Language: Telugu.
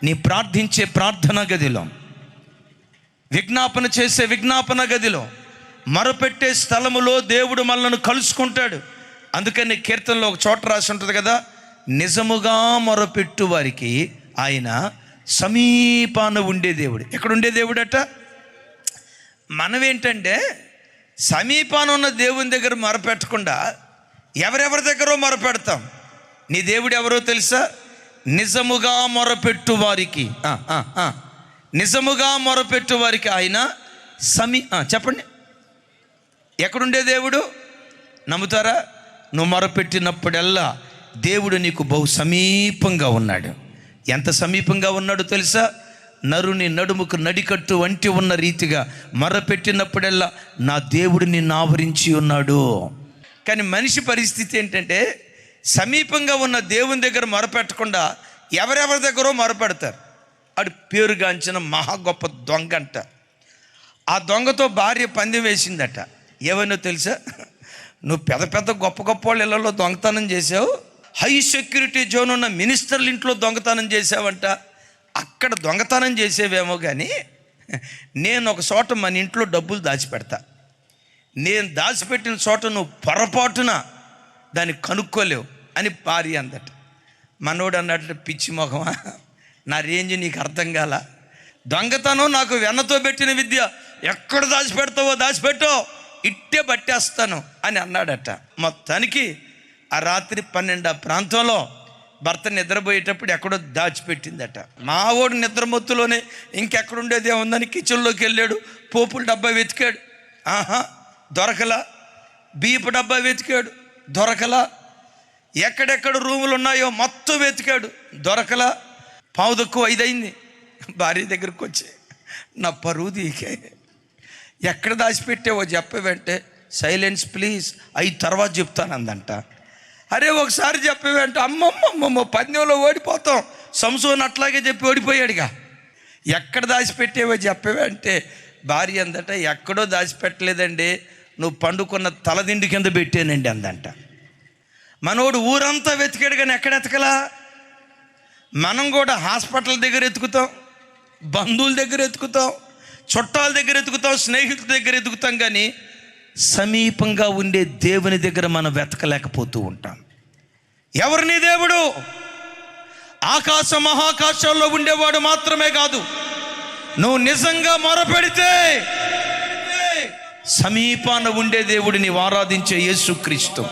నీ ప్రార్థించే ప్రార్థన గదిలో, విజ్ఞాపన చేసే విజ్ఞాపన గదిలో, మొరపెట్టే స్థలములో దేవుడు మనల్ని కలుసుకుంటాడు. అందుకని కీర్తనలో ఒక చోట రాసి ఉంటుంది కదా, నిజముగా మొరపెట్టు వారికి ఆయన సమీపాన ఉండే దేవుడు. ఎక్కడుండే దేవుడు అట? మనమేంటంటే సమీపాన ఉన్న దేవుని దగ్గర మొరపెట్టకుండా ఎవరెవరి దగ్గరో మొరపెడతాం. నీ దేవుడు ఎవరో తెలుసా? నిజముగా మొరపెట్టు వారికి, నిజముగా మొరపెట్టు వారికి ఆయన చెప్పండి, ఎక్కడుండే దేవుడు? నమ్ముతారా? నువ్వు మొరపెట్టినప్పుడల్లా దేవుడు నీకు బహు సమీపంగా ఉన్నాడు. ఎంత సమీపంగా ఉన్నాడు తెలుసా? నరుని నడుముకు నడికట్టు వంటి ఉన్న రీతిగా మొరపెట్టినప్పుడల్లా నా దేవుడు నిన్ను ఆవరించి ఉన్నాడు. కానీ మనిషి పరిస్థితి ఏంటంటే సమీపంగా ఉన్న దేవుని దగ్గర మొరపెట్టకుండా ఎవరెవరి దగ్గరో మొరపెడతారు. అడు పేరుగాంచిన మహా గొప్ప దొంగ అంట. ఆ దొంగతో భార్య పందెం వేసిందట. ఏమన్నా తెలుసా? నువ్వు పెద్ద పెద్ద గొప్ప గొప్ప వాళ్ళ ఇళ్లలో దొంగతనం చేసావు, హై సెక్యూరిటీ జోన్ ఉన్న మినిస్టర్ల ఇంట్లో దొంగతనం చేసావంట. అక్కడ దొంగతనం చేసేవేమో కానీ నేను ఒక చోట మన ఇంట్లో డబ్బులు దాచిపెడతా, నేను దాచిపెట్టిన చోట నువ్వు పొరపాటున దాన్ని కనుక్కోలేవు అని భార్య అందట. మనోడు అన్నట్టు, పిచ్చి మొహమా, నా రేంజ్ నీకు అర్థం కాల, దొంగతనం నాకు వెన్నతో పెట్టిన విద్య, ఎక్కడ దాచిపెడతావో దాచిపెట్టో, ఇట్టే పట్టేస్తాను అని అన్నాడట. మొత్తానికి ఆ రాత్రి 12 ప్రాంతంలో భర్త నిద్రపోయేటప్పుడు ఎక్కడో దాచిపెట్టిందట. మావోడు నిద్రమొత్తులోనే ఇంకెక్కడుండేది ఏముందని కిచెన్లోకి వెళ్ళాడు. పోపుల డబ్బా వెతికాడు, దొరకలా. బియ్యపు డబ్బా వెతికాడు, దొరకలా. ఎక్కడెక్కడ రూములు ఉన్నాయో మొత్తం వెతికాడు, దొరకలా. 4:45 అయింది. భార్య దగ్గరకు వచ్చి, నా పరువు దీకే, ఎక్కడ దాచిపెట్టావో చెప్పేవంటే, సైలెన్స్ ప్లీజ్, అయి తర్వాత చెప్తాను అందంట. అరే ఒకసారి చెప్పేవంటే, అమ్మమ్మమ్మమ్మ పందెంలో ఓడిపోతాం, సంసోన్ అట్లాగే చెప్పి ఓడిపోయాడుగా. ఎక్కడ దాచిపెట్టావో చెప్పేవంటే భార్య అందట, ఎక్కడో దాచిపెట్టలేదండి, నువ్వు పండుకున్న తలదిండి కింద పెట్టానండి అందంట. మనోడు ఊరంతా వెతికాడు కానీ ఎక్కడ ఎతకలా. మనం కూడా హాస్పిటల్ దగ్గర ఎతుకుతాం, బంధువుల దగ్గర ఎతుకుతాం, చుట్టాల దగ్గర ఎతుకుతాం, స్నేహితుల దగ్గర ఎతుకుతాం, కానీ సమీపంగా ఉండే దేవుని దగ్గర మనం వెతకలేకపోతూ ఉంటాం. ఎవరిని దేవుడు? ఆకాశ మహాకాశాల్లో ఉండేవాడు మాత్రమే కాదు, నువ్వు నిజంగా మొరపెడితే సమీపాన ఉండే దేవుడిని ఆరాధించే యేసుక్రీస్తు.